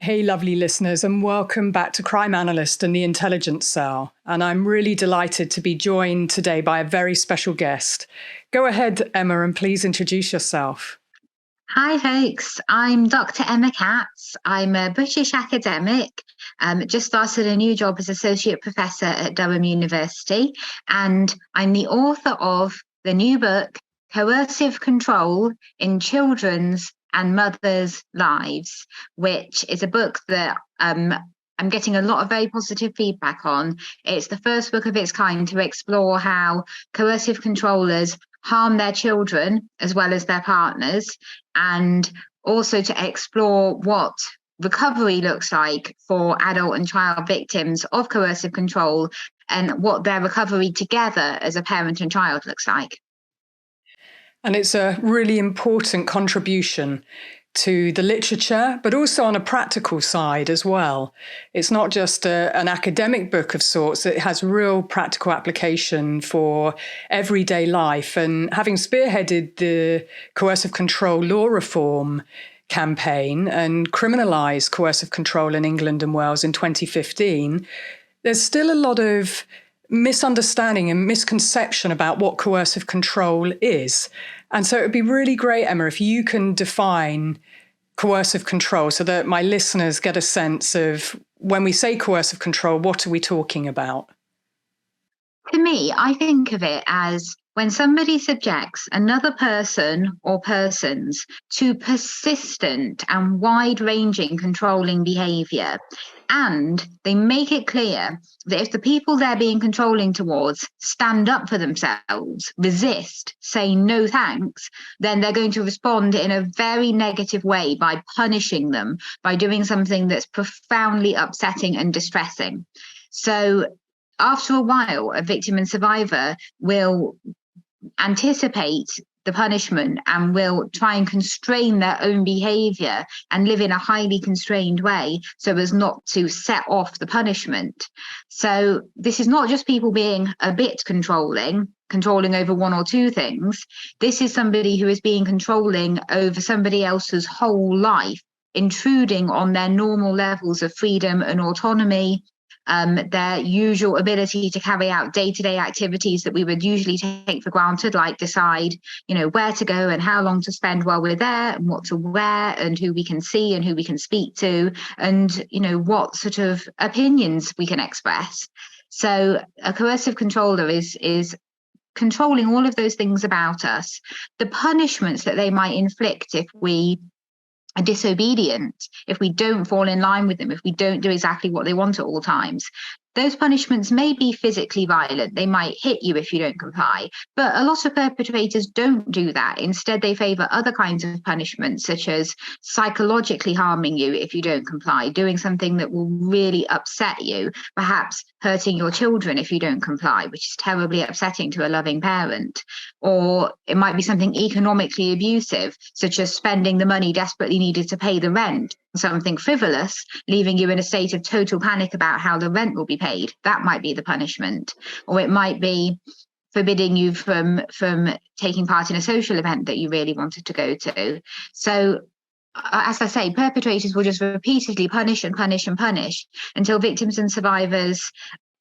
Hey, lovely listeners, and welcome back to Crime Analyst and the Intelligence Cell. And I'm really delighted to be joined today by a very special guest. Go ahead, Emma, and please introduce yourself. Hi, folks. I'm Dr. Emma Katz. I'm a British academic. Just started a new job as Associate Professor at Durham University. And I'm the author of the new book, Coercive Control in Children's and Mothers' Lives, which is a book that I'm getting a lot of very positive feedback on. It's the first book of its kind to explore how coercive controllers harm their children as well as their partners, and also to explore what recovery looks like for adult and child victims of coercive control and what their recovery together as a parent and child looks like. And it's a really important contribution to the literature, but also on a practical side as well. It's not just an academic book of sorts, it has real practical application for everyday life. And having spearheaded the coercive control law reform campaign and criminalised coercive control in England and Wales in 2015, there's still a lot of misunderstanding and misconception about what coercive control is. And so it would be really great, Emma, if you can define coercive control so that my listeners get a sense of when we say coercive control, what are we talking about? To me, I think of it as when somebody subjects another person or persons to persistent and wide-ranging controlling behaviour, and they make it clear that if the people they're being controlling towards stand up for themselves, resist, say no thanks, then they're going to respond in a very negative way by punishing them, by doing something that's profoundly upsetting and distressing. So after a while, a victim and survivor will anticipate the punishment and will try and constrain their own behaviour and live in a highly constrained way so as not to set off the punishment. So this is not just people being a bit controlling over one or two things. This is somebody who is being controlling over somebody else's whole life, intruding on their normal levels of freedom and autonomy, their usual ability to carry out day-to-day activities that we would usually take for granted, like decide, where to go and how long to spend while we're there, and what to wear, and who we can see and who we can speak to, and what sort of opinions we can express. So a coercive controller is controlling all of those things about us. The punishments that they might inflict if we are disobedient, if we don't fall in line with them, if we don't do exactly what they want at all times. Those punishments may be physically violent. They might hit you if you don't comply. But a lot of perpetrators don't do that. Instead, they favour other kinds of punishments, such as psychologically harming you if you don't comply, doing something that will really upset you, perhaps hurting your children if you don't comply, which is terribly upsetting to a loving parent. Or it might be something economically abusive, such as spending the money desperately needed to pay the rent, something frivolous, leaving you in a state of total panic about how the rent will be paid. That might be the punishment. Or it might be forbidding you from taking part in a social event that you really wanted to go to. So as I say, perpetrators will just repeatedly punish and punish and punish until victims and survivors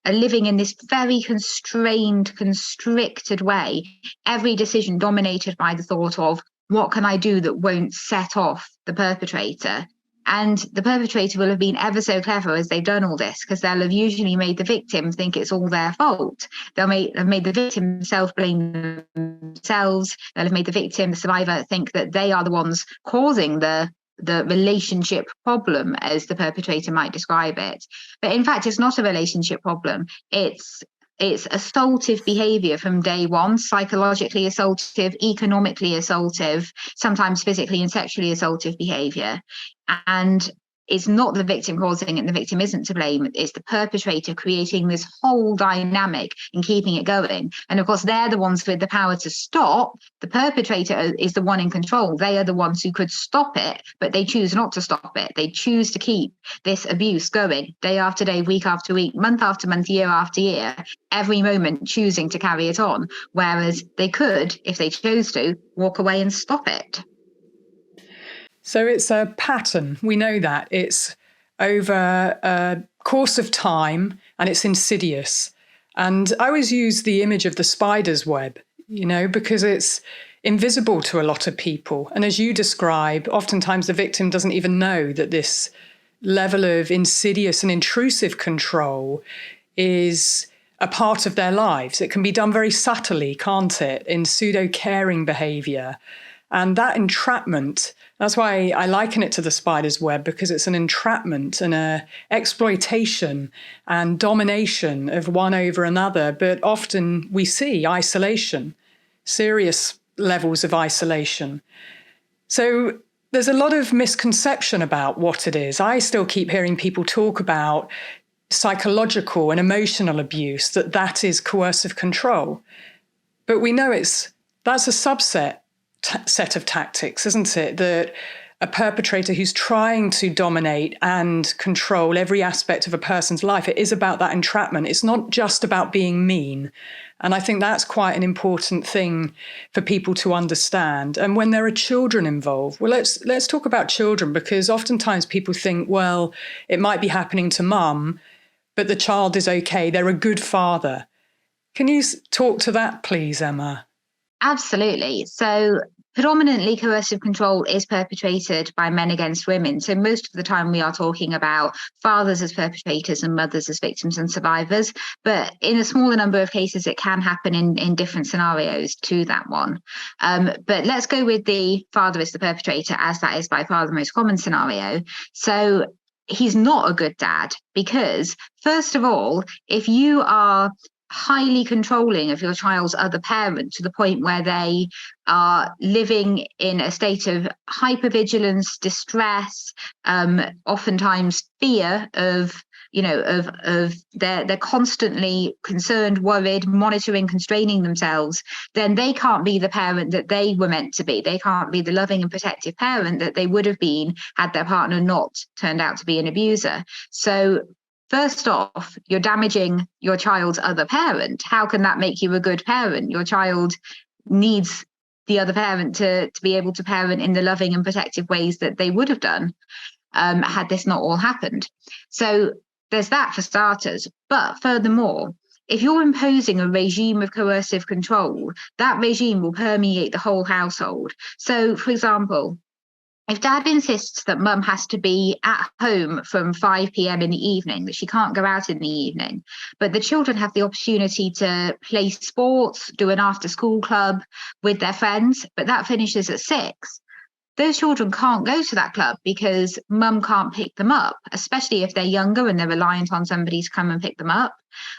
are living in this very constrained, constricted way, every decision dominated by the thought of, what can I do that won't set off the perpetrator? And the perpetrator will have been ever so clever as they've done all this, because they'll have usually made the victim think it's all their fault. They'll have made the victim self-blame themselves. They'll have made the victim, the survivor, think that they are the ones causing the relationship problem, as the perpetrator might describe it. But in fact, it's not a relationship problem. It's assaultive behavior from day one, psychologically assaultive, economically assaultive, sometimes physically and sexually assaultive behavior. And it's not the victim causing it, and the victim isn't to blame. It's the perpetrator creating this whole dynamic and keeping it going. And of course, they're the ones with the power to stop. The perpetrator is the one in control. They are the ones who could stop it, but they choose not to stop it. They choose to keep this abuse going day after day, week after week, month after month, year after year, every moment choosing to carry it on. Whereas they could, if they chose to, walk away and stop it. So it's a pattern. We know that. It's over a course of time, and it's insidious. And I always use the image of the spider's web, because it's invisible to a lot of people. And as you describe, oftentimes the victim doesn't even know that this level of insidious and intrusive control is a part of their lives. It can be done very subtly, can't it, in pseudo-caring behavior. And that entrapment, that's why I liken it to the spider's web, because it's an entrapment and a exploitation and domination of one over another. But often we see isolation, serious levels of isolation. So there's a lot of misconception about what it is. I still keep hearing people talk about psychological and emotional abuse, that is coercive control. But we know that's a subset set of tactics, isn't it? That a perpetrator who's trying to dominate and control every aspect of a person's life, it is about that entrapment. It's not just about being mean. And I think that's quite an important thing for people to understand. And when there are children involved, well, let's talk about children, because oftentimes people think, well, it might be happening to mum, but the child is okay. They're a good father. Can you talk to that, please, Emma? Absolutely. So predominantly coercive control is perpetrated by men against women. So most of the time we are talking about fathers as perpetrators and mothers as victims and survivors. But in a smaller number of cases, it can happen in different scenarios to that one. But let's go with the father as the perpetrator, as that is by far the most common scenario. So he's not a good dad because, first of all, if you are highly controlling of your child's other parent to the point where they are living in a state of hypervigilance, distress, oftentimes fear of they're constantly concerned, worried, monitoring, constraining themselves, then they can't be the parent that they were meant to be. They can't be the loving and protective parent that they would have been had their partner not turned out to be an abuser. So first off, you're damaging your child's other parent. How can that make you a good parent? Your child needs the other parent to be able to parent in the loving and protective ways that they would have done had this not all happened. So there's that for starters. But furthermore, if you're imposing a regime of coercive control, that regime will permeate the whole household. So, for example, if dad insists that mum has to be at home from 5 p.m. in the evening, that she can't go out in the evening, but the children have the opportunity to play sports, do an after-school club with their friends, but that finishes at 6, those children can't go to that club because mum can't pick them up, especially if they're younger and they're reliant on somebody to come and pick them up,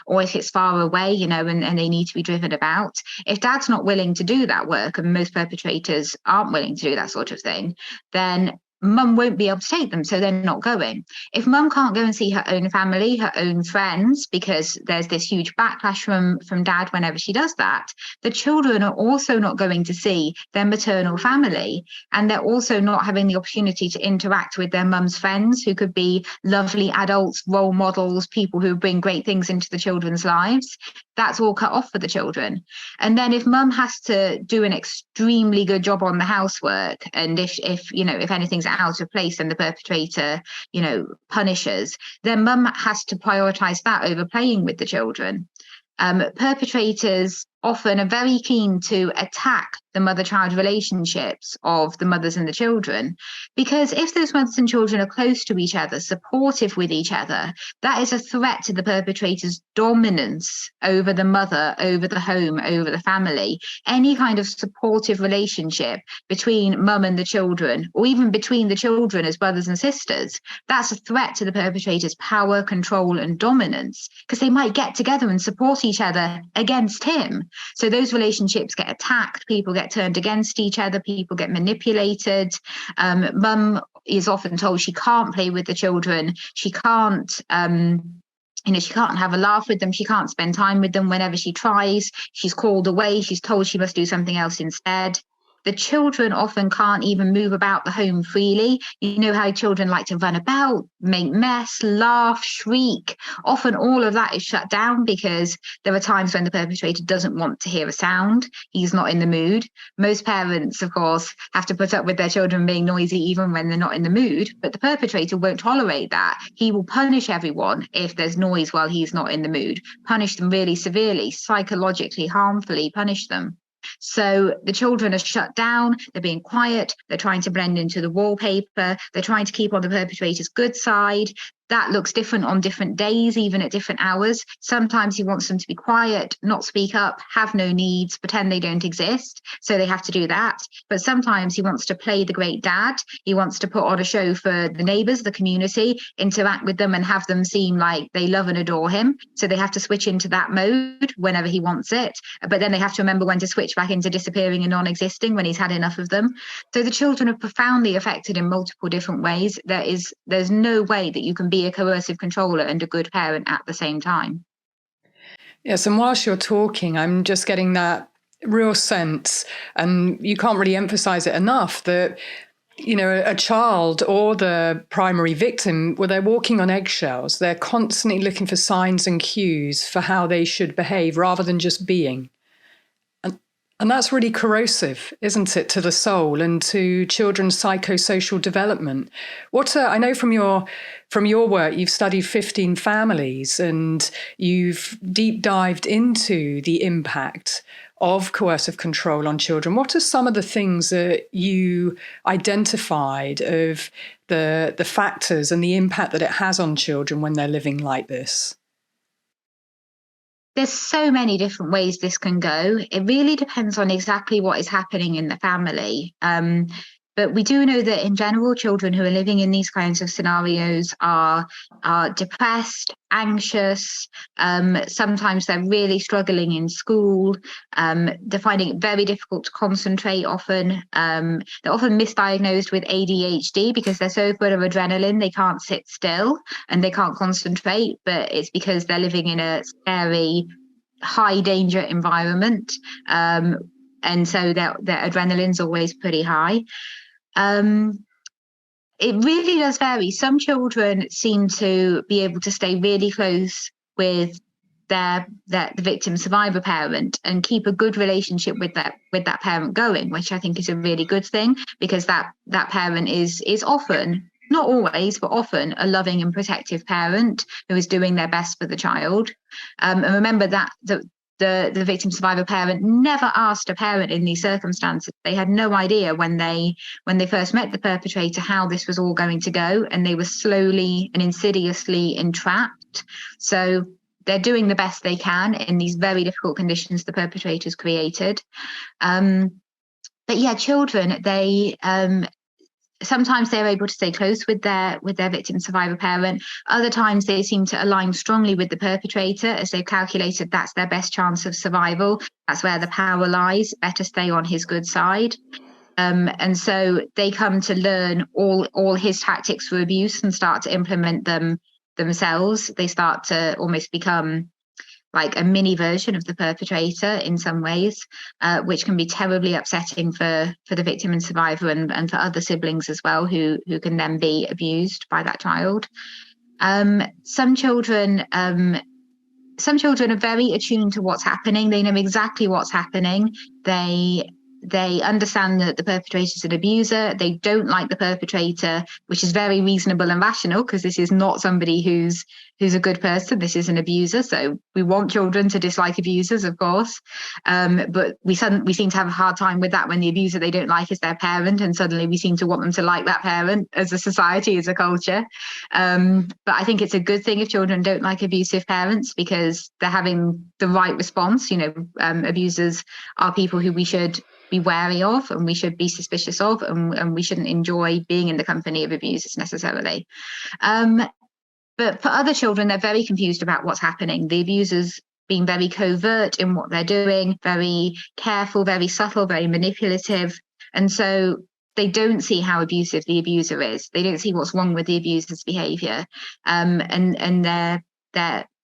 or if it's far away, and they need to be driven about. If dad's not willing to do that work, and most perpetrators aren't willing to do that sort of thing, then mum won't be able to take them, so they're not going. If mum can't go and see her own family, her own friends, because there's this huge backlash from dad whenever she does that, the children are also not going to see their maternal family, and they're also not having the opportunity to interact with their mum's friends, who could be lovely adults, role models, people who bring great things into the children's lives. That's all cut off for the children. And then if mum has to do an extremely good job on the housework, and if anything's out of place and the perpetrator, punishes, then mum has to prioritize that over playing with the children. Perpetrators often are very keen to attack the mother-child relationships of the mothers and the children, because if those mothers and children are close to each other, supportive with each other, that is a threat to the perpetrator's dominance over the mother, over the home, over the family. Any kind of supportive relationship between mum and the children, or even between the children as brothers and sisters, that's a threat to the perpetrator's power, control, and dominance, because they might get together and support each other against him. So those relationships get attacked, people get turned against each other, people get manipulated. Mum is often told she can't play with the children, she can't she can't have a laugh with them, she can't spend time with them. Whenever she tries, she's called away, she's told she must do something else instead. The children often can't even move about the home freely. You know how children like to run about, make mess, laugh, shriek. Often all of that is shut down because there are times when the perpetrator doesn't want to hear a sound. He's not in the mood. Most parents, of course, have to put up with their children being noisy even when they're not in the mood, but the perpetrator won't tolerate that. He will punish everyone if there's noise while he's not in the mood, punish them really severely, psychologically, harmfully punish them. So the children are shut down, they're being quiet, they're trying to blend into the wallpaper, they're trying to keep on the perpetrator's good side. That looks different on different days, even at different hours. Sometimes he wants them to be quiet, not speak up, have no needs, pretend they don't exist. So they have to do that. But sometimes he wants to play the great dad. He wants to put on a show for the neighbours, the community, interact with them and have them seem like they love and adore him. So they have to switch into that mode whenever he wants it. But then they have to remember when to switch back into disappearing and non-existing when he's had enough of them. So the children are profoundly affected in multiple different ways. There's no way that you can be a coercive controller and a good parent at the same time. Yes, and whilst you're talking, I'm just getting that real sense, and you can't really emphasize it enough, that, you know, a child or the primary victim, well, they're walking on eggshells. They're constantly looking for signs and cues for how they should behave rather than just being. And that's really corrosive, isn't it, to the soul and to children's psychosocial development. I know from your work, you've studied 15 families and you've deep dived into the impact of coercive control on children. What are some of the things that you identified of the factors and the impact that it has on children when they're living like this? There's so many different ways this can go. It really depends on exactly what is happening in the family. But we do know that in general, children who are living in these kinds of scenarios are depressed, anxious. Sometimes they're really struggling in school. They're finding it very difficult to concentrate often. They're often misdiagnosed with ADHD because they're so full of adrenaline, they can't sit still and they can't concentrate, but it's because they're living in a scary, high danger environment. And so their adrenaline's always pretty high. It really does vary. Some children seem to be able to stay really close with the victim survivor parent and keep a good relationship with that parent going, which I think is a really good thing, because that parent is often, not always, but often a loving and protective parent who is doing their best for the child. And remember that the victim survivor parent never asked a parent in these circumstances. They had no idea when they first met the perpetrator how this was all going to go, and they were slowly and insidiously entrapped. So they're doing the best they can in these very difficult conditions the perpetrators created. But yeah, children, they sometimes they're able to stay close with their victim survivor parent. Other times they seem to align strongly with the perpetrator, as they've calculated that's their best chance of survival. That's where the power lies. Better stay on his good side. And so they come to learn all his tactics for abuse and start to implement them themselves. They start to almost become like a mini version of the perpetrator in some ways, which can be terribly upsetting for the victim and survivor and for other siblings as well, who can then be abused by that child. Some children are very attuned to what's happening. They know exactly what's happening. They understand that the perpetrator is an abuser. They don't like the perpetrator, which is very reasonable and rational, because this is not somebody who's a good person. This is an abuser. So we want children to dislike abusers, of course. But we seem to have a hard time with that when the abuser they don't like is their parent, and suddenly we seem to want them to like that parent as a society, as a culture. But I think it's a good thing if children don't like abusive parents, because they're having the right response. Abusers are people who we should be wary of and we should be suspicious of, and we shouldn't enjoy being in the company of abusers necessarily. But for other children, they're very confused about what's happening. The abusers being very covert in what they're doing, very careful, very subtle, very manipulative. And so they don't see how abusive the abuser is. They don't see what's wrong with the abuser's behavior. And they're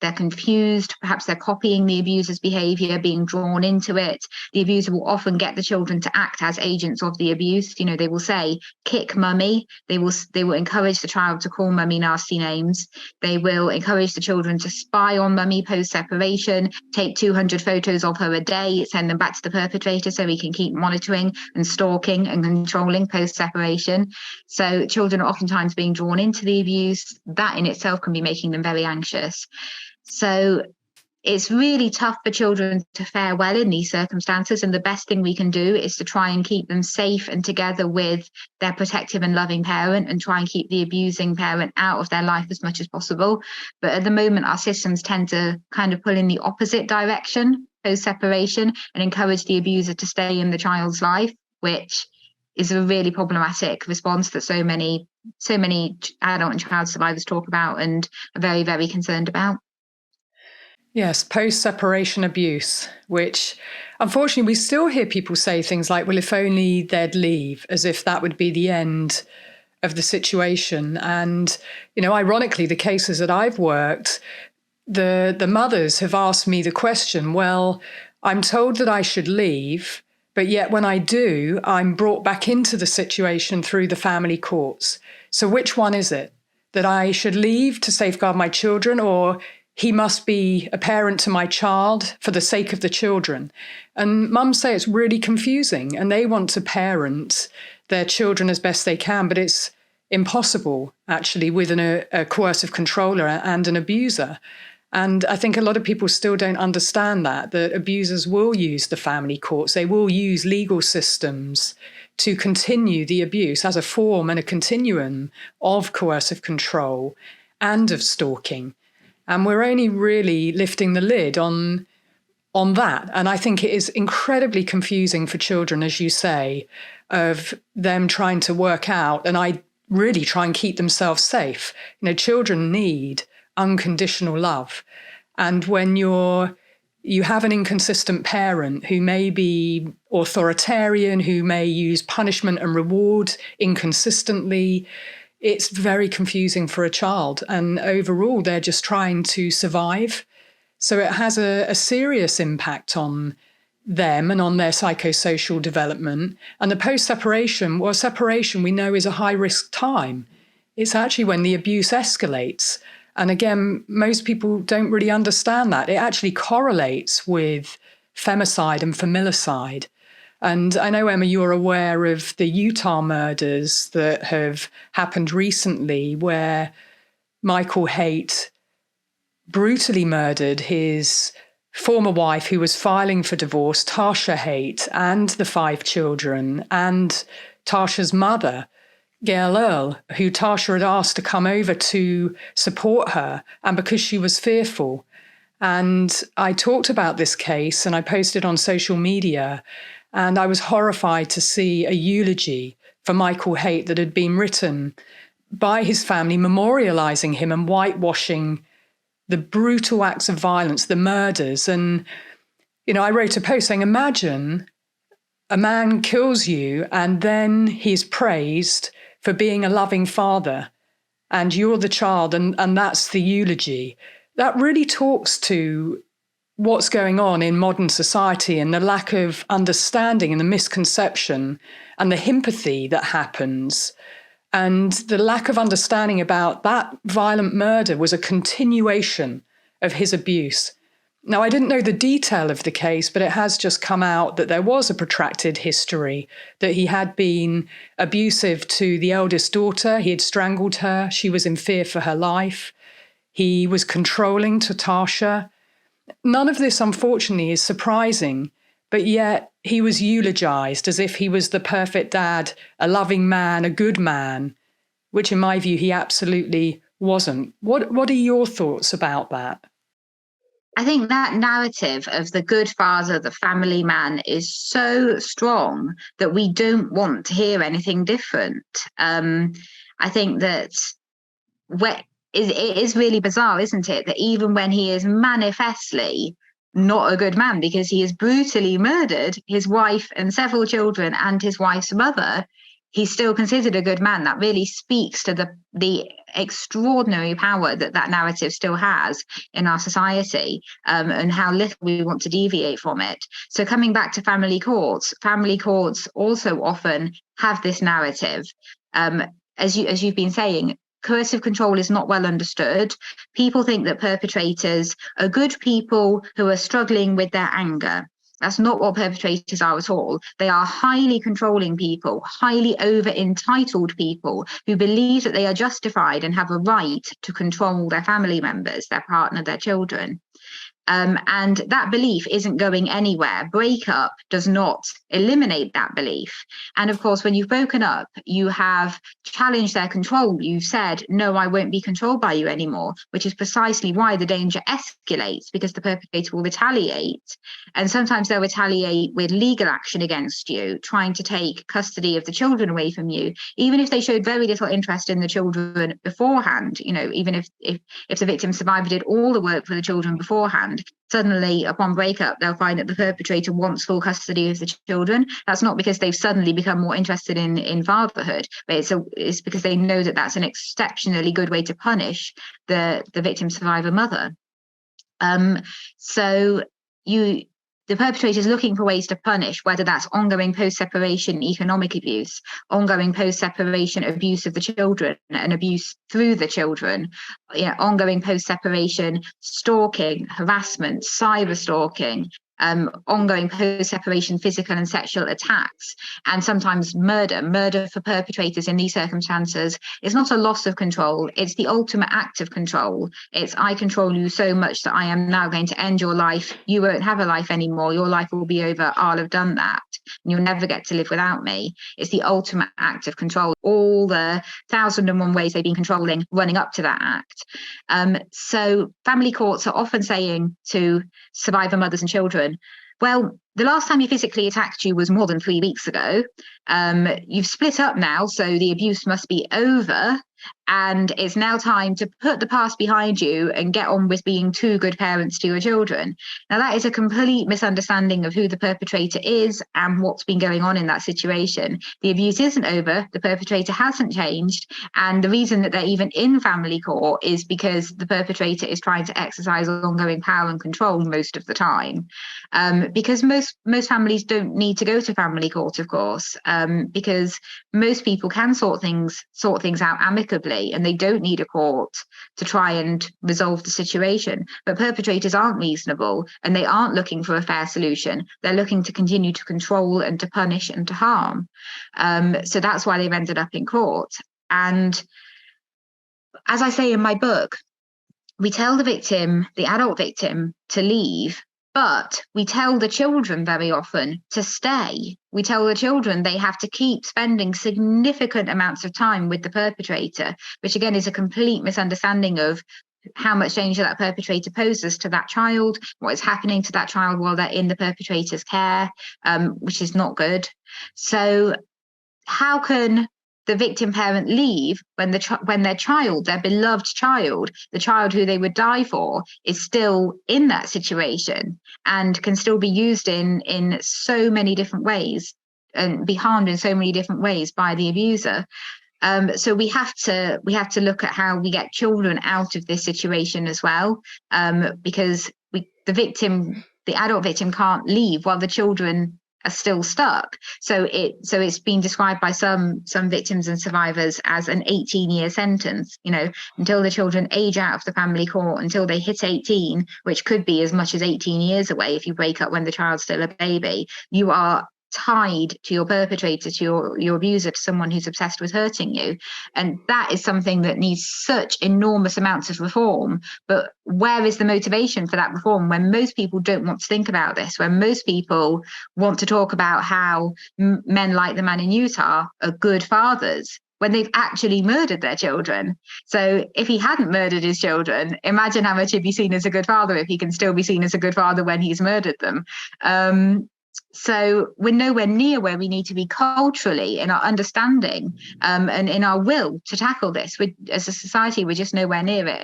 they're confused, perhaps they're copying the abuser's behavior, being drawn into it. The abuser will often get the children to act as agents of the abuse. You know, they will say, kick mummy. They will encourage the child to call mummy nasty names. They will encourage the children to spy on mummy post-separation, take 200 photos of her a day, send them back to the perpetrator so he can keep monitoring and stalking and controlling post-separation. So children are oftentimes being drawn into the abuse. That in itself can be making them very anxious. So it's really tough for children to fare well in these circumstances. And the best thing we can do is to try and keep them safe and together with their protective and loving parent, and try and keep the abusing parent out of their life as much as possible. But at the moment, our systems tend to kind of pull in the opposite direction post-separation and encourage the abuser to stay in the child's life, which is a really problematic response that so many adult and child survivors talk about and are very, very concerned about. Yes, post-separation abuse, which unfortunately we still hear people say things like, well, if only they'd leave, as if that would be the end of the situation. And, you know, ironically, the cases that I've worked, the mothers have asked me the question, well, I'm told that I should leave, but yet when I do, I'm brought back into the situation through the family courts. So which one is it? That I should leave to safeguard my children, or he must be a parent to my child for the sake of the children? And mums say it's really confusing, and they want to parent their children as best they can, but it's impossible actually with a coercive controller and an abuser. And I think a lot of people still don't understand that abusers will use the family courts. They will use legal systems to continue the abuse as a form and a continuum of coercive control and of stalking. And we're only really lifting the lid on that. And I think it is incredibly confusing for children, as you say, of them trying to work out, and I really try and keep themselves safe. You know, children need unconditional love. And when you have an inconsistent parent who may be authoritarian, who may use punishment and reward inconsistently, it's very confusing for a child. And overall, they're just trying to survive. So it has a serious impact on them and on their psychosocial development. And the post-separation, well, separation we know is a high-risk time. It's actually when the abuse escalates. And again, most people don't really understand that. It actually correlates with femicide and familicide. And I know, Emma, you're aware of the Utah murders that have happened recently, where Michael Haight brutally murdered his former wife, who was filing for divorce, Tausha Haight, and the 5 children, and Tausha's mother, Gail Earl, who Tausha had asked to come over to support her, and because she was fearful. And I talked about this case and I posted on social media, and I was horrified to see a eulogy for Michael Haight that had been written by his family, memorializing him and whitewashing the brutal acts of violence, the murders. And, you know, I wrote a post saying, imagine a man kills you and then he's praised for being a loving father, and you're the child, and that's the eulogy. That really talks to what's going on in modern society and the lack of understanding and the misconception and the empathy that happens. And the lack of understanding about that violent murder was a continuation of his abuse. Now, I didn't know the detail of the case, but it has just come out that there was a protracted history, that he had been abusive to the eldest daughter. He had strangled her. She was in fear for her life. He was controlling to Tausha. None of this, unfortunately, is surprising, but yet he was eulogized as if he was the perfect dad, a loving man, a good man, which in my view, he absolutely wasn't. What are your thoughts about that? I think that narrative of the good father, the family man, is so strong that we don't want to hear anything different. I think that it is really bizarre, isn't it? That even when he is manifestly not a good man, because he has brutally murdered his wife and several children and his wife's mother, he's still considered a good man. That really speaks to the extraordinary power that narrative still has in our society, and how little we want to deviate from it. So coming back to family courts also often have this narrative. As you've been saying, coercive control is not well understood. People think that perpetrators are good people who are struggling with their anger. That's not what perpetrators are at all. They are highly controlling people, highly over-entitled people who believe that they are justified and have a right to control their family members, their partner, their children. And that belief isn't going anywhere. Breakup does not eliminate that belief. And of course, when you've broken up, you have challenged their control. You've said, no, I won't be controlled by you anymore, which is precisely why the danger escalates, because the perpetrator will retaliate. And sometimes they'll retaliate with legal action against you, trying to take custody of the children away from you, even if they showed very little interest in the children beforehand. Even if the victim survivor did all the work for the children beforehand, suddenly upon breakup they'll find that the perpetrator wants full custody of the children. That's not because they've suddenly become more interested in fatherhood, but it's because they know that that's an exceptionally good way to punish the victim survivor mother. The perpetrator is looking for ways to punish, whether that's ongoing post-separation economic abuse, ongoing post-separation abuse of the children and abuse through the children, ongoing post-separation stalking, harassment, cyber stalking, ongoing post-separation physical and sexual attacks, and sometimes murder. Murder for perpetrators in these circumstances is not a loss of control, it's the ultimate act of control. It's, I control you so much that I am now going to end your life. You won't have a life anymore. Your life will be over. I'll have done that. And you'll never get to live without me. It's the ultimate act of control. All the 1,001 ways they've been controlling running up to that act. So family courts are often saying to survivor mothers and children, well, the last time he physically attacked you was more than 3 weeks ago. You've split up now, so the abuse must be over. And it's now time to put the past behind you and get on with being two good parents to your children. Now, that is a complete misunderstanding of who the perpetrator is and what's been going on in that situation. The abuse isn't over. The perpetrator hasn't changed. And the reason that they're even in family court is because the perpetrator is trying to exercise ongoing power and control most of the time. Because most families don't need to go to family court, of course, because most people can sort things out amicably, and they don't need a court to try and resolve the situation. But perpetrators aren't reasonable, and they aren't looking for a fair solution. They're looking to continue to control and to punish and to harm. So that's why they've ended up in court. And as I say in my book, we tell the victim, the adult victim, to leave, but we tell the children very often to stay. We tell the children they have to keep spending significant amounts of time with the perpetrator, which again is a complete misunderstanding of how much danger that perpetrator poses to that child, what is happening to that child while they're in the perpetrator's care, which is not good. So how can the victim parent leave when their child, their beloved child, the child who they would die for, is still in that situation and can still be used in so many different ways and be harmed in so many different ways by the abuser? So we have to look at how we get children out of this situation as well, because the adult victim can't leave while the children are still stuck. So it's been described by some victims and survivors as an 18-year sentence, until the children age out of the family court, until they hit 18, which could be as much as 18 years away if you break up when the child's still a baby. You are tied to your perpetrator, to your abuser, to someone who's obsessed with hurting you. And that is something that needs such enormous amounts of reform. But where is the motivation for that reform when most people don't want to think about this, when most people want to talk about how men like the man in Utah are good fathers, when they've actually murdered their children? So if he hadn't murdered his children, imagine how much he'd be seen as a good father if he can still be seen as a good father when he's murdered them. So we're nowhere near where we need to be culturally in our understanding and in our will to tackle this. As a society, we're just nowhere near it.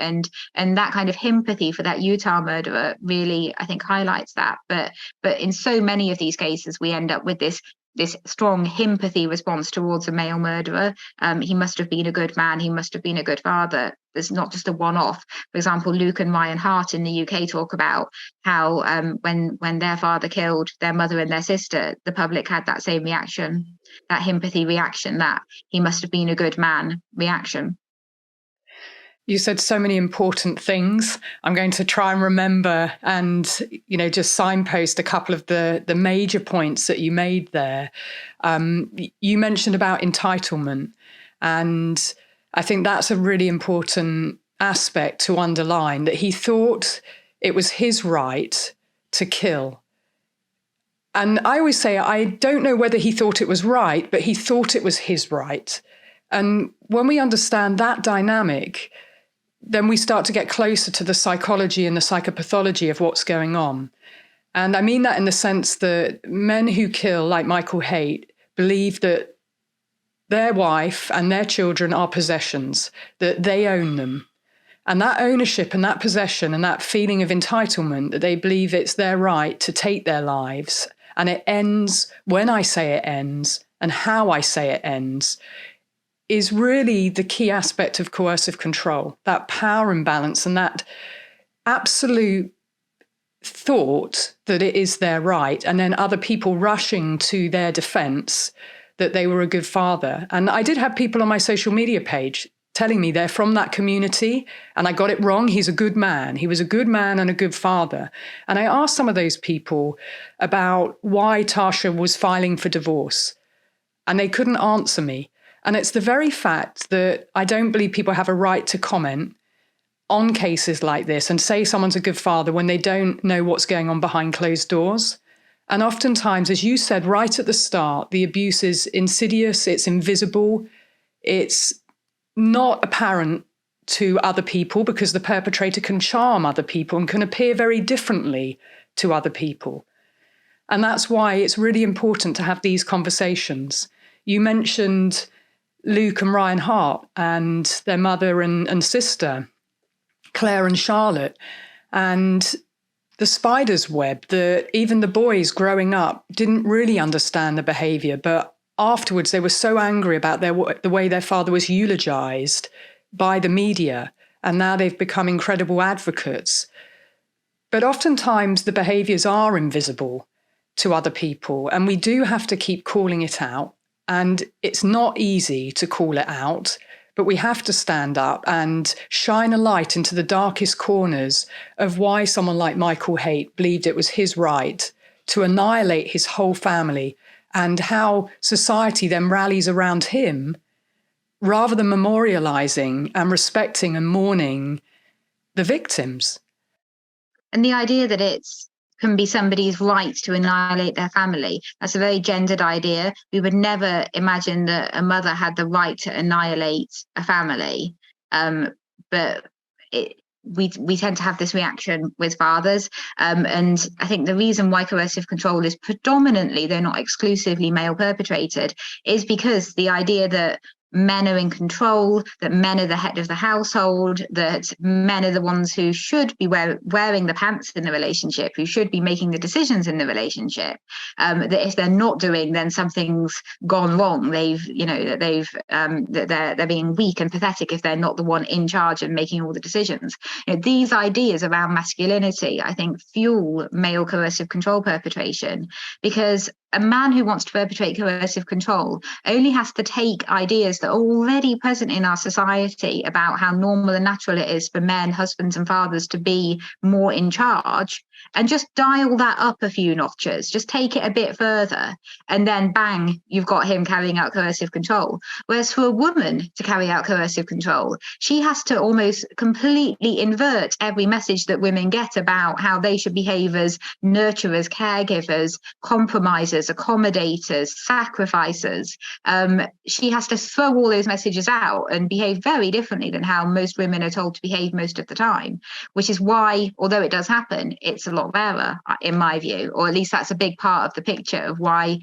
And that kind of sympathy for that Utah murderer really, I think, highlights that. But in so many of these cases, we end up with this this strong sympathy response towards a male murderer. He must have been a good man. He must have been a good father. There's not just a one-off. For example, Luke and Ryan Hart in the UK talk about how when their father killed their mother and their sister, the public had that same reaction, that sympathy reaction, that he must have been a good man reaction. You said so many important things. I'm going to try and remember and, just signpost a couple of the major points that you made there. You mentioned about entitlement, and I think that's a really important aspect to underline, that he thought it was his right to kill. And I always say, I don't know whether he thought it was right, but he thought it was his right. And when we understand that dynamic, then we start to get closer to the psychology and the psychopathology of what's going on. And I mean that in the sense that men who kill, like Michael Haight, believe that their wife and their children are possessions, that they own them. And that ownership and that possession and that feeling of entitlement, that they believe it's their right to take their lives. And it ends when I say it ends and how I say it ends, is really the key aspect of coercive control, that power imbalance and that absolute thought that it is their right, and then other people rushing to their defense that they were a good father. And I did have people on my social media page telling me they're from that community and I got it wrong. He's a good man. He was a good man and a good father. And I asked some of those people about why Tausha was filing for divorce, and they couldn't answer me. And it's the very fact that I don't believe people have a right to comment on cases like this and say someone's a good father when they don't know what's going on behind closed doors. And oftentimes, as you said right at the start, the abuse is insidious, it's invisible, it's not apparent to other people because the perpetrator can charm other people and can appear very differently to other people. And that's why it's really important to have these conversations. You mentioned Luke and Ryan Hart and their mother and sister, Claire and Charlotte, and the spider's web, that even the boys growing up didn't really understand the behaviour, but afterwards they were so angry about the way their father was eulogised by the media, and now they've become incredible advocates. But oftentimes the behaviours are invisible to other people, and we do have to keep calling it out. And it's not easy to call it out, but we have to stand up and shine a light into the darkest corners of why someone like Michael Haight believed it was his right to annihilate his whole family, and how society then rallies around him rather than memorialising and respecting and mourning the victims. And the idea that it's can be somebody's right to annihilate their family. That's a very gendered idea. We would never imagine that a mother had the right to annihilate a family. But we tend to have this reaction with fathers. And I think the reason why coercive control is predominantly, though not exclusively, male perpetrated is because the idea that men are in control, that men are the head of the household, that men are the ones who should be wearing the pants in the relationship, who should be making the decisions in the relationship, that if they're not doing, then something's gone wrong. That they're being weak and pathetic if they're not the one in charge and making all the decisions. These ideas around masculinity, I think, fuel male coercive control perpetration, because a man who wants to perpetrate coercive control only has to take ideas that are already present in our society about how normal and natural it is for men, husbands and fathers to be more in charge, and just dial that up a few notches, just take it a bit further, and then bang, you've got him carrying out coercive control. Whereas for a woman to carry out coercive control, she has to almost completely invert every message that women get about how they should behave as nurturers, caregivers, compromisers, accommodators, sacrificers. She has to throw all those messages out and behave very differently than how most women are told to behave most of the time, which is why, although it does happen, it's a lot rarer, in my view, or at least that's a big part of the picture of why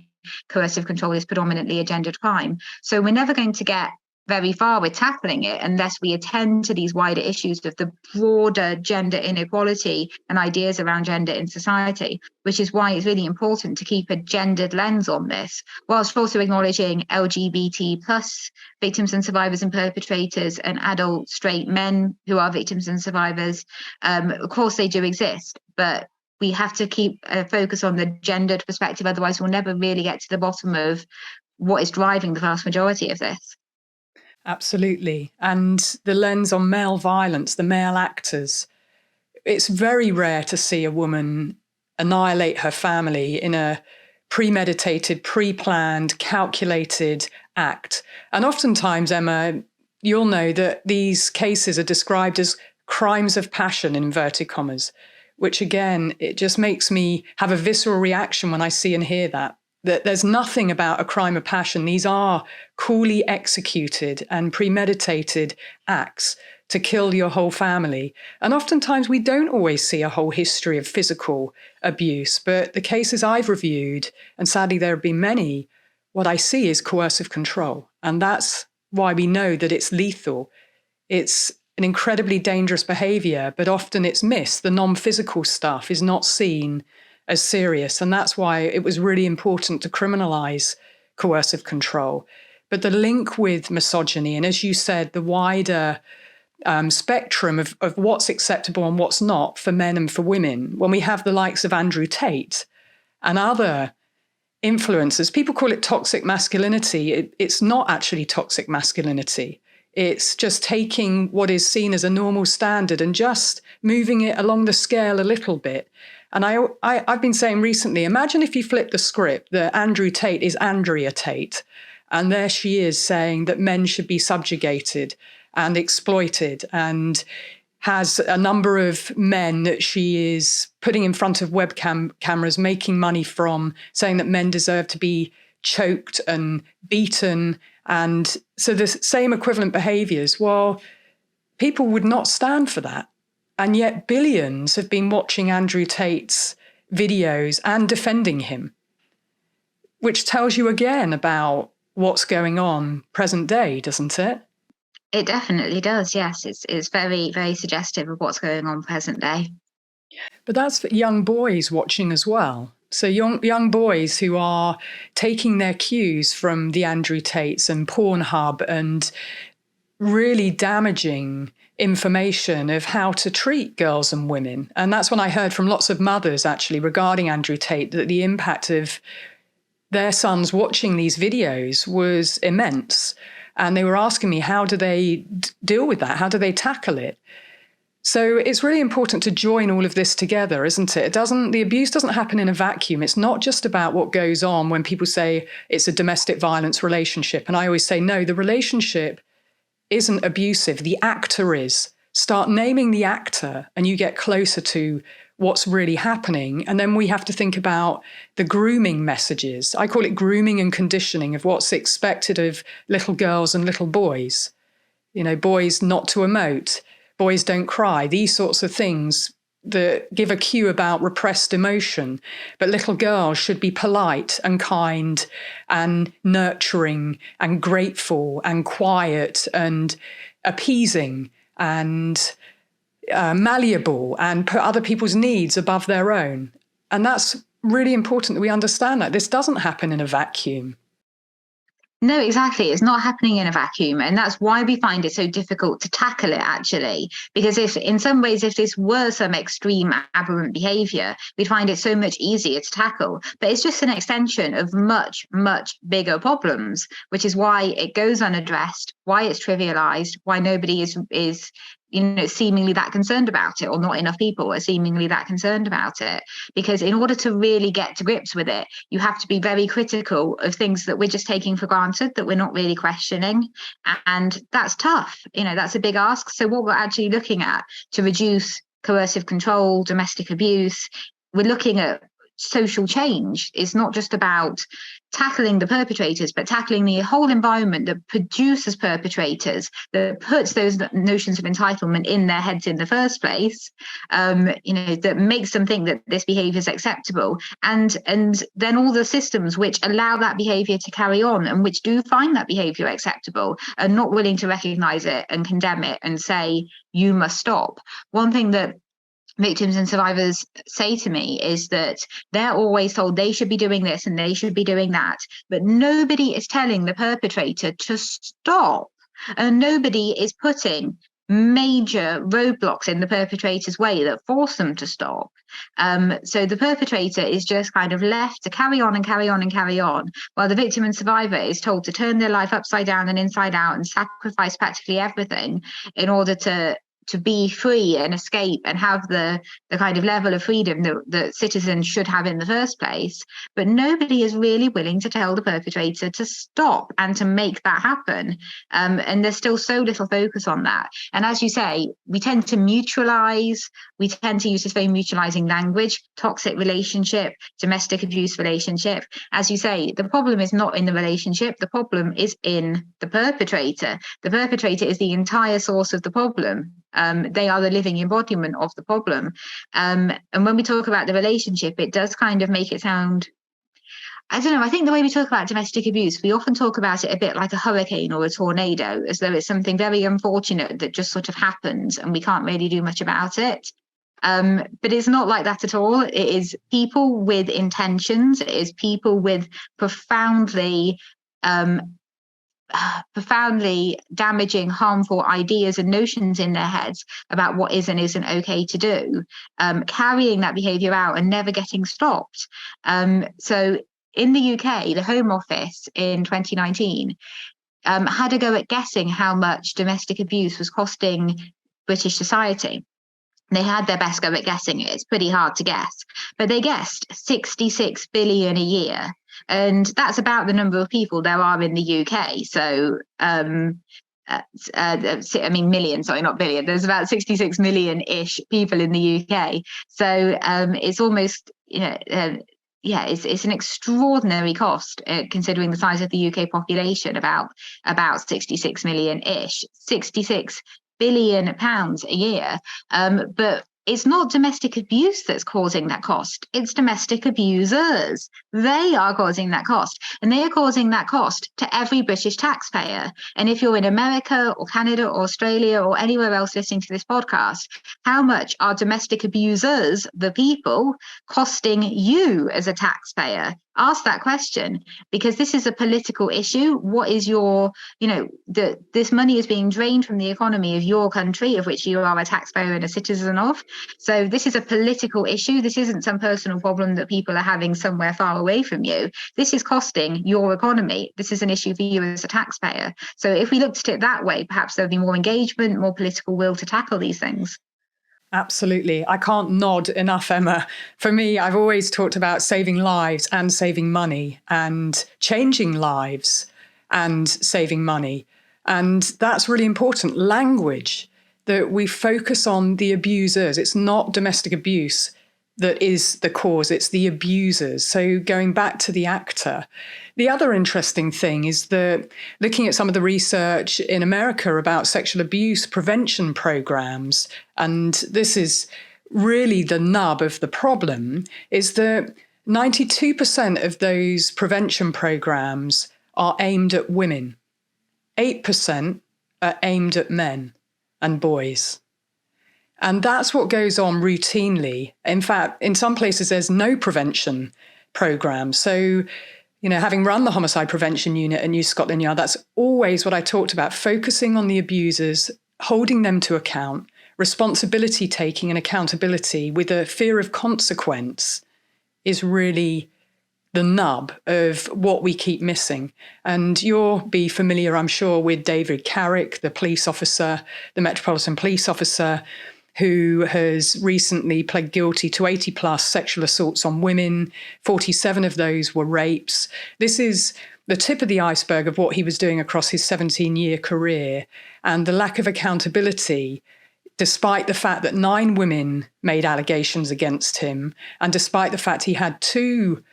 coercive control is predominantly a gendered crime. So we're never going to get very far with tackling it unless we attend to these wider issues of the broader gender inequality and ideas around gender in society, which is why it's really important to keep a gendered lens on this, whilst also acknowledging LGBT plus victims and survivors and perpetrators and adult straight men who are victims and survivors. Of course, they do exist, but we have to keep a focus on the gendered perspective. Otherwise, we'll never really get to the bottom of what is driving the vast majority of this. Absolutely. And the lens on male violence, the male actors. It's very rare to see a woman annihilate her family in a premeditated, pre-planned, calculated act. And oftentimes, Emma, you'll know that these cases are described as crimes of passion, in inverted commas, which again, it just makes me have a visceral reaction when I see and hear that there's nothing about a crime of passion. These are coolly executed and premeditated acts to kill your whole family. And oftentimes we don't always see a whole history of physical abuse, but the cases I've reviewed, and sadly there have been many, what I see is coercive control. And that's why we know that it's lethal. It's an incredibly dangerous behavior, but often it's missed. The non-physical stuff is not seen as serious. And that's why it was really important to criminalize coercive control. But the link with misogyny, and as you said, the wider spectrum of what's acceptable and what's not for men and for women, when we have the likes of Andrew Tate and other influencers, people call it toxic masculinity. It's not actually toxic masculinity. It's just taking what is seen as a normal standard and just moving it along the scale a little bit. And I've been saying recently, imagine if you flip the script that Andrew Tate is Andrea Tate, and there she is saying that men should be subjugated and exploited, and has a number of men that she is putting in front of webcam cameras, making money from, saying that men deserve to be choked and beaten. And so the same equivalent behaviors, well, people would not stand for that. And yet billions have been watching Andrew Tate's videos and defending him, which tells you again about what's going on present day, doesn't it? It definitely does, yes. It's very, very suggestive of what's going on present day. But that's for young boys watching as well. So young boys who are taking their cues from the Andrew Tates and Pornhub and really damaging information of how to treat girls and women. And that's when I heard from lots of mothers actually regarding Andrew Tate that the impact of their sons watching these videos was immense. And they were asking me, how do they deal with that? How do they tackle it? So it's really important to join all of this together, isn't it? The abuse doesn't happen in a vacuum. It's not just about what goes on when people say it's a domestic violence relationship. And I always say, no, the relationship isn't abusive. The actor is. Start naming the actor and you get closer to what's really happening. And then we have to think about the grooming messages. I call it grooming and conditioning of what's expected of little girls and little boys. You know, boys not to emote, boys don't cry, these sorts of things that give a cue about repressed emotion. But little girls should be polite and kind and nurturing and grateful and quiet and appeasing and malleable and put other people's needs above their own. And that's really important that we understand that. This doesn't happen in a vacuum. No, exactly. It's not happening in a vacuum. And that's why we find it so difficult to tackle it, actually. Because if this were some extreme aberrant behavior, we'd find it so much easier to tackle. But it's just an extension of much, much bigger problems, which is why it goes unaddressed, why it's trivialized, why nobody is seemingly that concerned about it, or not enough people are seemingly that concerned about it. Because in order to really get to grips with it, you have to be very critical of things that we're just taking for granted, that we're not really questioning. And that's tough. That's a big ask. So what we're actually looking at to reduce coercive control, domestic abuse, we're looking at social change. It's not just about tackling the perpetrators, but tackling the whole environment that produces perpetrators, that puts those notions of entitlement in their heads in the first place, that makes them think that this behavior is acceptable. And then all the systems which allow that behavior to carry on and which do find that behavior acceptable are not willing to recognize it and condemn it and say, you must stop. One thing that victims and survivors say to me is that they're always told they should be doing this and they should be doing that, but nobody is telling the perpetrator to stop, and nobody is putting major roadblocks in the perpetrator's way that force them to stop. So the perpetrator is just kind of left to carry on and carry on and carry on, while the victim and survivor is told to turn their life upside down and inside out and sacrifice practically everything in order to be free and escape and have the kind of level of freedom that citizens should have in the first place. But nobody is really willing to tell the perpetrator to stop and to make that happen. And there's still so little focus on that. And as you say, we tend to mutualize, we tend to use this very mutualizing language, toxic relationship, domestic abuse relationship. As you say, the problem is not in the relationship, the problem is in the perpetrator. The perpetrator is the entire source of the problem. They are the living embodiment of the problem. And when we talk about the relationship, it does kind of make it sound, I don't know, I think the way we talk about domestic abuse, we often talk about it a bit like a hurricane or a tornado, as though it's something very unfortunate that just sort of happens and we can't really do much about it. But it's not like that at all. It is people with intentions. It is people with profoundly damaging, harmful ideas and notions in their heads about what is and isn't okay to do, carrying that behaviour out and never getting stopped. So in the UK, the Home Office in 2019 had a go at guessing how much domestic abuse was costing British society. They had their best go at guessing it. It's pretty hard to guess, but they guessed 66 billion a year. And that's about the number of people there are in the UK. So, million, sorry, not billion. There's about 66 million-ish people in the UK. So it's almost, it's an extraordinary cost considering the size of the UK population, about 66 million-ish, 66 billion pounds a year. But it's not domestic abuse that's causing that cost. It's domestic abusers. They are causing that cost. And they are causing that cost to every British taxpayer. And if you're in America or Canada or Australia or anywhere else listening to this podcast, how much are domestic abusers, the people, costing you as a taxpayer? Ask that question, because this is a political issue. What is your, this money is being drained from the economy of your country, of which you are a taxpayer and a citizen of. So this is a political issue. This isn't some personal problem that people are having somewhere far away from you. This is costing your economy. This is an issue for you as a taxpayer. So if we looked at it that way, perhaps there'll be more engagement, more political will to tackle these things. Absolutely. I can't nod enough, Emma. For me, I've always talked about saving lives and saving money, and changing lives and saving money. And that's really important. Language, that we focus on the abusers. It's not domestic abuse that is the cause, it's the abusers. So going back to the actor, the other interesting thing is that looking at some of the research in America about sexual abuse prevention programs, and this is really the nub of the problem, is that 92% of those prevention programs are aimed at women. 8% are aimed at men and boys. And that's what goes on routinely. In fact, in some places, there's no prevention program. So, having run the homicide prevention unit at New Scotland Yard, that's always what I talked about, focusing on the abusers, holding them to account, responsibility taking and accountability with a fear of consequence is really the nub of what we keep missing. And you'll be familiar, I'm sure, with David Carrick, the police officer, the Metropolitan Police officer, who has recently pled guilty to 80 plus sexual assaults on women. 47 of those were rapes. This is the tip of the iceberg of what he was doing across his 17-year career. And the lack of accountability despite the fact that 9 women made allegations against him, and despite the fact he had 2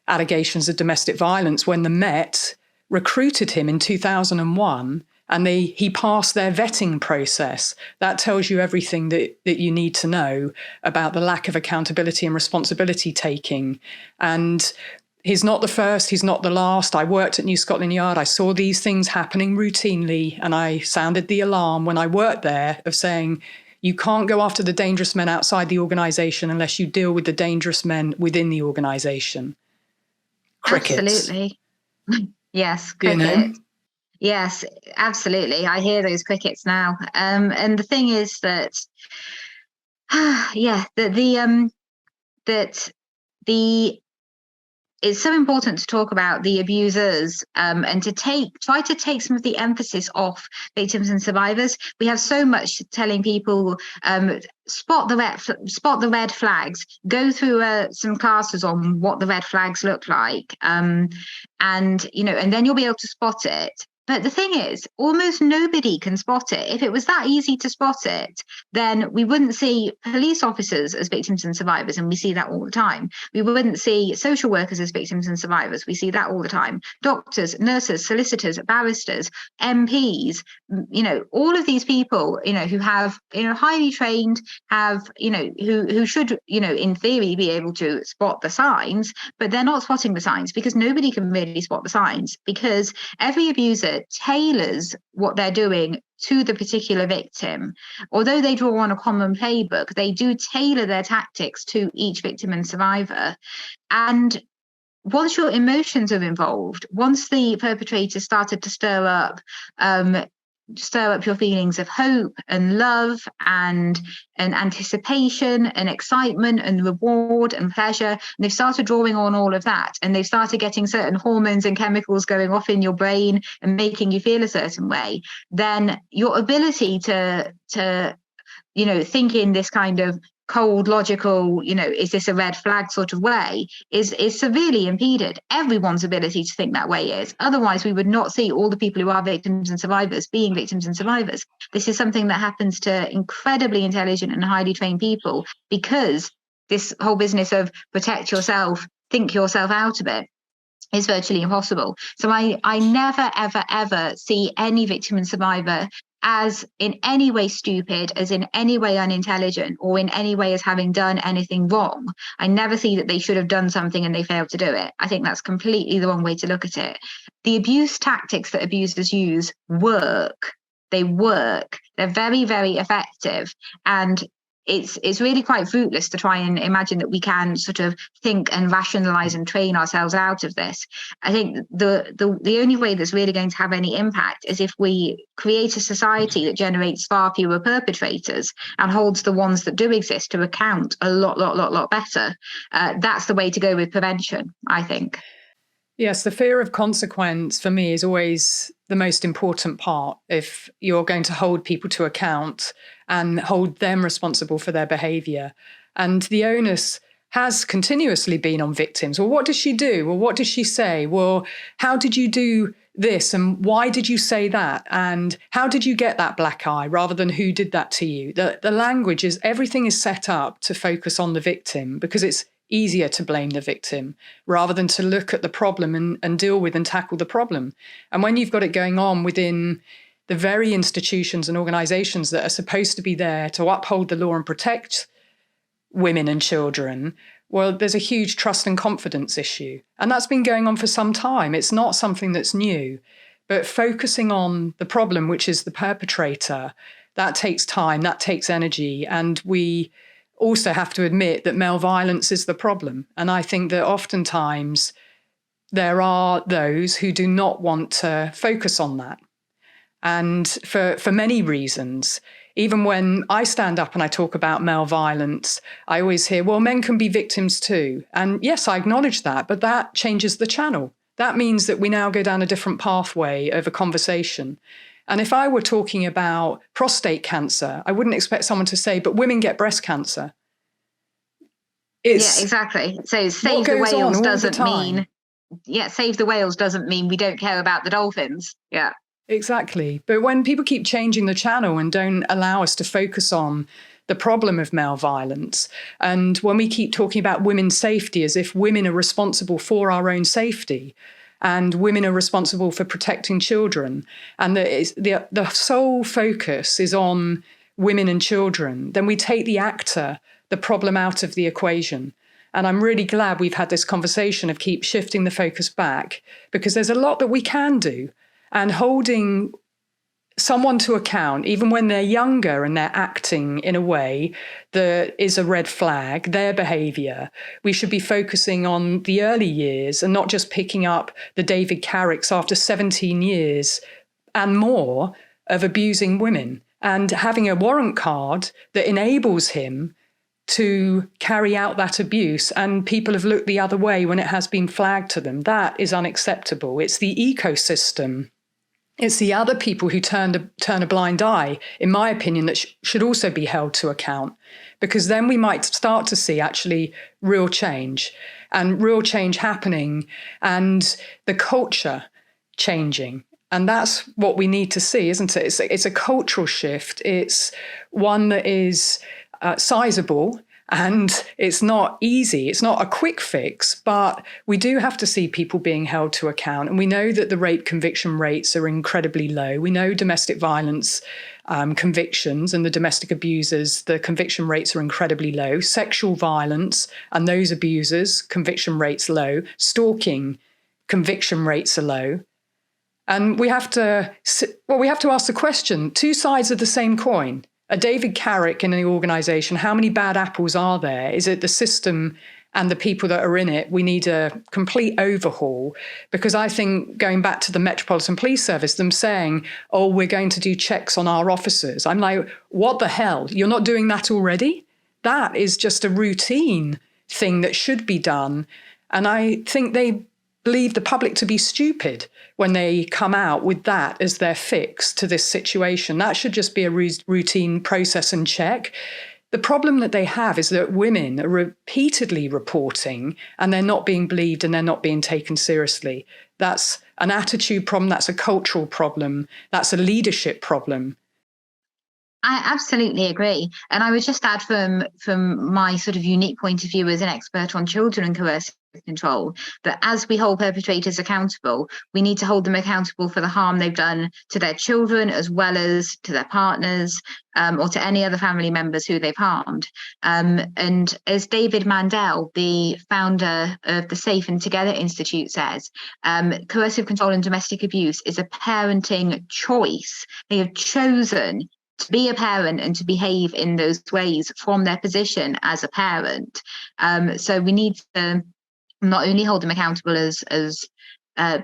allegations of domestic violence when the Met recruited him in 2001, and he passed their vetting process. That tells you everything that you need to know about the lack of accountability and responsibility taking. And he's not the first, he's not the last. I worked at New Scotland Yard. I saw these things happening routinely, and I sounded the alarm when I worked there of saying, you can't go after the dangerous men outside the organisation unless you deal with the dangerous men within the organisation. Crickets. Absolutely. Yes, cricket. You know? Yes, absolutely. I hear those crickets now. And the thing is that, it's so important to talk about the abusers, and to try to take some of the emphasis off victims and survivors. We have so much telling people, spot the red flags, go through some classes on what the red flags look like, and then you'll be able to spot it. But the thing is, almost nobody can spot it. If it was that easy to spot it, then we wouldn't see police officers as victims and survivors, and we see that all the time. We wouldn't see social workers as victims and survivors. We see that all the time. Doctors, nurses, solicitors, barristers, MPs, all of these people, who have, highly trained, have, who should, in theory, be able to spot the signs, but they're not spotting the signs because nobody can really spot the signs, because every abuser tailors what they're doing to the particular victim. Although they draw on a common playbook, they do tailor their tactics to each victim and survivor. And once your emotions are involved, once the perpetrator started to stir up your feelings of hope and love and anticipation and excitement and reward and pleasure, and they've started drawing on all of that, and they've started getting certain hormones and chemicals going off in your brain and making you feel a certain way, then your ability to think in this kind of cold, logical, is this a red flag sort of way, is severely impeded. Everyone's ability to think that way is. Otherwise, we would not see all the people who are victims and survivors being victims and survivors. This is something that happens to incredibly intelligent and highly trained people, because this whole business of protect yourself, think yourself out of it, is virtually impossible. So I never, ever, ever see any victim and survivor as in any way stupid, as in any way unintelligent, or in any way as having done anything wrong. I never see that they should have done something and they failed to do it. I think that's completely the wrong way to look at it. The abuse tactics that abusers use work. They work. They're very, very effective. And it's really quite fruitless to try and imagine that we can sort of think and rationalize and train ourselves out of this. I think the only way that's really going to have any impact is if we create a society that generates far fewer perpetrators and holds the ones that do exist to account a lot better. That's the way to go with prevention, I think. Yes, the fear of consequence for me is always the most important part if you're going to hold people to account and hold them responsible for their behaviour. And the onus has continuously been on victims. Well, what did she do? Well, what did she say? Well, how did you do this? And why did you say that? And how did you get that black eye rather than who did that to you? The language is, everything is set up to focus on the victim because it's easier to blame the victim rather than to look at the problem and deal with and tackle the problem. And when you've got it going on within the very institutions and organisations that are supposed to be there to uphold the law and protect women and children, well, there's a huge trust and confidence issue. And that's been going on for some time. It's not something that's new. But focusing on the problem, which is the perpetrator, that takes time, that takes energy. And we also have to admit that male violence is the problem. And I think that oftentimes there are those who do not want to focus on that. And for many reasons, even when I stand up and I talk about male violence, I always hear, well, men can be victims too. And yes, I acknowledge that, but that changes the channel. That means that we now go down a different pathway of a conversation. And if I were talking about prostate cancer, I wouldn't expect someone to say, but women get breast cancer. Yeah, exactly. So save the whales doesn't mean, save the whales doesn't mean we don't care about the dolphins. Yeah. Exactly. But when people keep changing the channel and don't allow us to focus on the problem of male violence, and when we keep talking about women's safety as if women are responsible for our own safety, and women are responsible for protecting children, and the sole focus is on women and children, then we take the actor, the problem, out of the equation. And I'm really glad we've had this conversation of keep shifting the focus back, because there's a lot that we can do. And holding someone to account, even when they're younger and they're acting in a way that is a red flag, their behavior, we should be focusing on the early years and not just picking up the David Carricks after 17 years and more of abusing women, and having a warrant card that enables him to carry out that abuse, and people have looked the other way when it has been flagged to them. That is unacceptable. It's the ecosystem. It's the other people who turn a blind eye, in my opinion, that should also be held to account, because then we might start to see actually real change happening, and the culture changing. And that's what we need to see, isn't it? It's a cultural shift. It's one that is sizable, and it's not easy. It's not a quick fix, but we do have to see people being held to account. And we know that the rape conviction rates are incredibly low. We know domestic violence convictions and the domestic abusers, the conviction rates are incredibly low. Sexual violence and those abusers, conviction rates low. Stalking, conviction rates are low. And we have to ask the question, two sides of the same coin. A David Carrick in an organisation, how many bad apples are there? Is it the system and the people that are in it? We need a complete overhaul, because I think going back to the Metropolitan Police Service, them saying, oh, we're going to do checks on our officers. I'm like, what the hell? You're not doing that already? That is just a routine thing that should be done. And I think they believe the public to be stupid when they come out with that as their fix to this situation. That should just be a routine process and check. The problem that they have is that women are repeatedly reporting and they're not being believed and they're not being taken seriously. That's an attitude problem. That's a cultural problem. That's a leadership problem. I absolutely agree. And I would just add from my sort of unique point of view as an expert on children and coercive control, that as we hold perpetrators accountable, we need to hold them accountable for the harm they've done to their children as well as to their partners, or to any other family members who they've harmed. And as David Mandel, the founder of the Safe and Together Institute, says, coercive control and domestic abuse is a parenting choice. They have chosen to be a parent and to behave in those ways from their position as a parent. So we need to not only hold them accountable as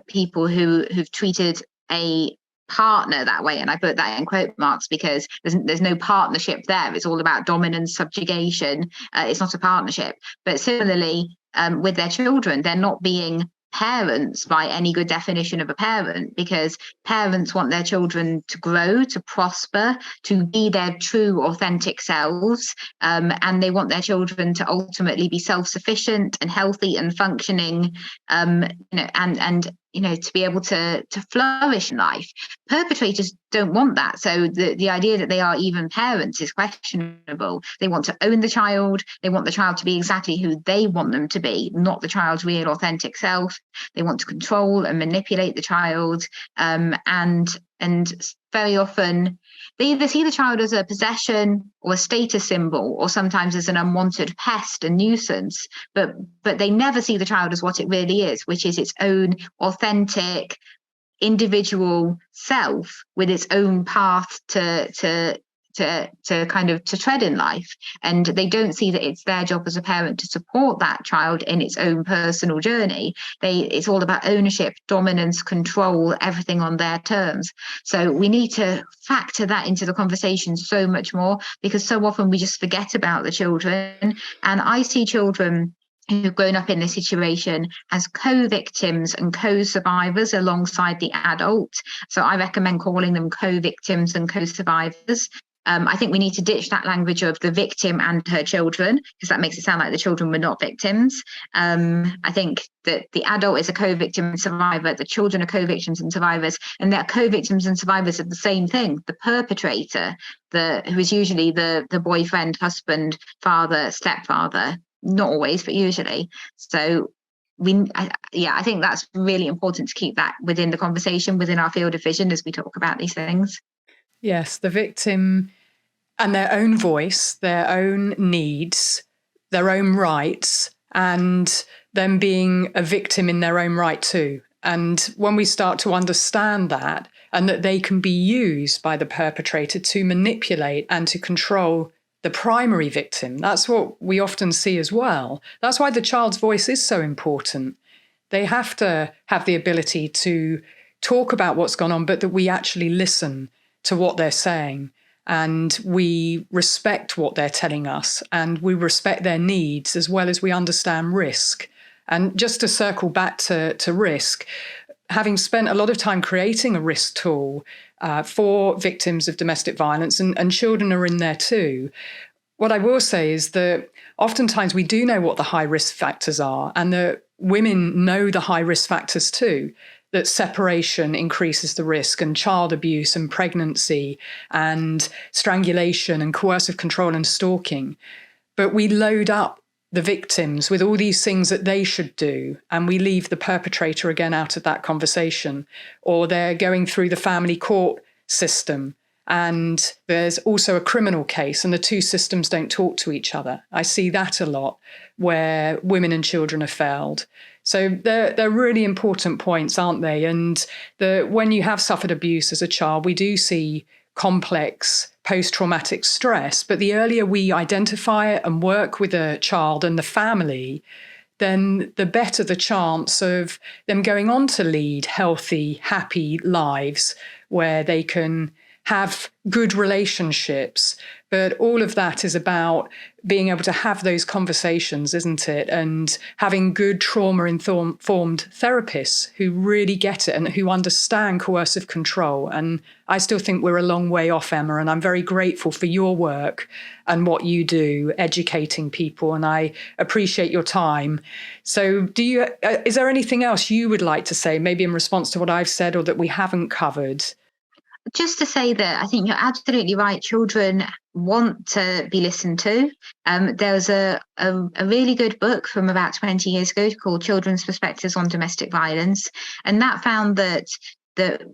people who've treated a partner that way, and I put that in quote marks because there's no partnership there. It's all about dominance, subjugation. It's not a partnership. But similarly, with their children, they're not being parents by any good definition of a parent, because parents want their children to grow, to prosper, to be their true authentic selves, and they want their children to ultimately be self-sufficient and healthy and functioning, and to be able to flourish in life. Perpetrators don't want that. So the idea that they are even parents is questionable. They want to own the child. They want the child to be exactly who they want them to be, not the child's real authentic self. They want to control and manipulate the child. And very often they either see the child as a possession or a status symbol, or sometimes as an unwanted pest and nuisance, but they never see the child as what it really is, which is its own authentic individual self with its own path to tread in life. And they don't see that it's their job as a parent to support that child in its own personal journey. It's all about ownership, dominance, control, everything on their terms. So we need to factor that into the conversation so much more, because so often we just forget about the children. And I see children who've grown up in this situation as co-victims and co-survivors alongside the adult. So I recommend calling them co-victims and co-survivors. I think we need to ditch that language of the victim and her children, because that makes it sound like the children were not victims. I think that the adult is a co-victim and survivor, the children are co-victims and survivors, and they're co-victims and survivors of the same thing. The perpetrator, who is usually the boyfriend, husband, father, stepfather, not always, but usually. So I think that's really important to keep that within the conversation, within our field of vision as we talk about these things. Yes, the victim and their own voice, their own needs, their own rights, and them being a victim in their own right too. And when we start to understand that, and that they can be used by the perpetrator to manipulate and to control the primary victim, that's what we often see as well. That's why the child's voice is so important. They have to have the ability to talk about what's gone on, but that we actually listen to what they're saying, and we respect what they're telling us, and we respect their needs as well as we understand risk. And just to circle back to risk, having spent a lot of time creating a risk tool for victims of domestic violence, and children are in there too, what I will say is that oftentimes we do know what the high risk factors are, and that women know the high risk factors too. That separation increases the risk, and child abuse and pregnancy and strangulation and coercive control and stalking. But we load up the victims with all these things that they should do, and we leave the perpetrator again out of that conversation. Or they're going through the family court system, and there's also a criminal case, and the two systems don't talk to each other. I see that a lot, where women and children have failed. So they're really important points, aren't they? And when you have suffered abuse as a child, we do see complex post-traumatic stress. But the earlier we identify it and work with a child and the family, then the better the chance of them going on to lead healthy, happy lives where they can have good relationships. But all of that is about being able to have those conversations, isn't it? And having good trauma-informed therapists who really get it and who understand coercive control. And I still think we're a long way off, Emma, and I'm very grateful for your work and what you do, educating people, and I appreciate your time. So is there anything else you would like to say, maybe in response to what I've said or that we haven't covered? Just to say that I think you're absolutely right. Children want to be listened to. There's a really good book from about 20 years ago called Children's Perspectives on Domestic Violence. And that found that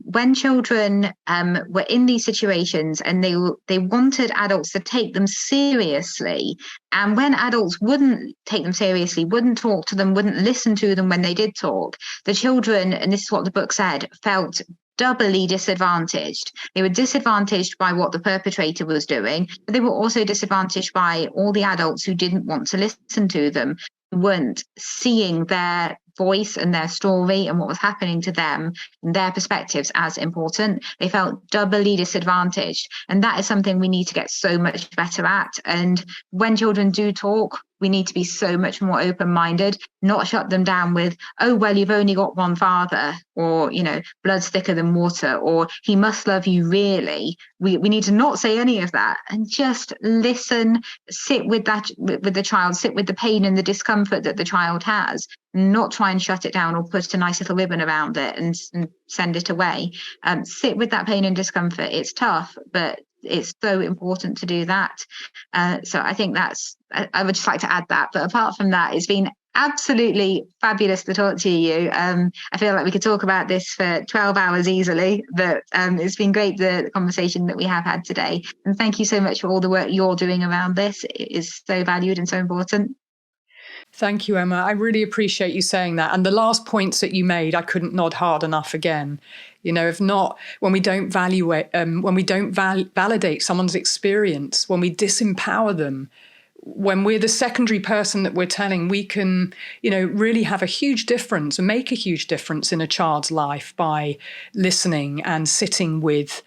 when children were in these situations and they wanted adults to take them seriously, and when adults wouldn't take them seriously, wouldn't talk to them, wouldn't listen to them when they did talk, the children, and this is what the book said, felt doubly disadvantaged. They were disadvantaged by what the perpetrator was doing, but they were also disadvantaged by all the adults who didn't want to listen to them, who weren't seeing their voice and their story and what was happening to them and their perspectives as important. They felt doubly disadvantaged. And that is something we need to get so much better at. And when children do talk, we need to be so much more open-minded, not shut them down with, oh, well, you've only got one father, or, blood's thicker than water, or he must love you really. We need to not say any of that and just listen, sit with the child, sit with the pain and the discomfort that the child has, not try and shut it down or put a nice little ribbon around it and send it away. Sit with that pain and discomfort. It's tough, but it's so important to do that. So I think I would just like to add that. But apart from that, it's been absolutely fabulous to talk to you. I feel like we could talk about this for 12 hours easily, but it's been great, the conversation that we have had today. And thank you so much for all the work you're doing around this. It is so valued and so important. Thank you, Emma. I really appreciate you saying that. And the last points that you made, I couldn't nod hard enough again. If not, when we don't validate someone's experience, when we disempower them, when we're the secondary person that we're telling, we can, really have a huge difference and make a huge difference in a child's life by listening and sitting with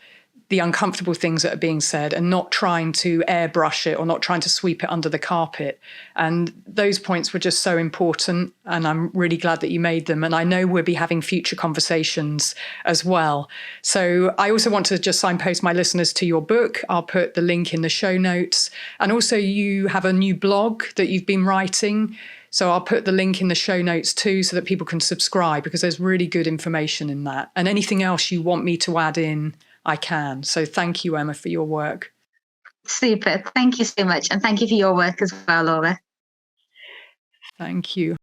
the uncomfortable things that are being said and not trying to airbrush it or not trying to sweep it under the carpet. And those points were just so important, and I'm really glad that you made them. And I know we'll be having future conversations as well. So I also want to just signpost my listeners to your book. I'll put the link in the show notes. And also you have a new blog that you've been writing. So I'll put the link in the show notes too, so that people can subscribe, because there's really good information in that. And anything else you want me to add in, I can. So thank you, Emma, for your work. Super. Thank you so much. And thank you for your work as well, Laura. Thank you.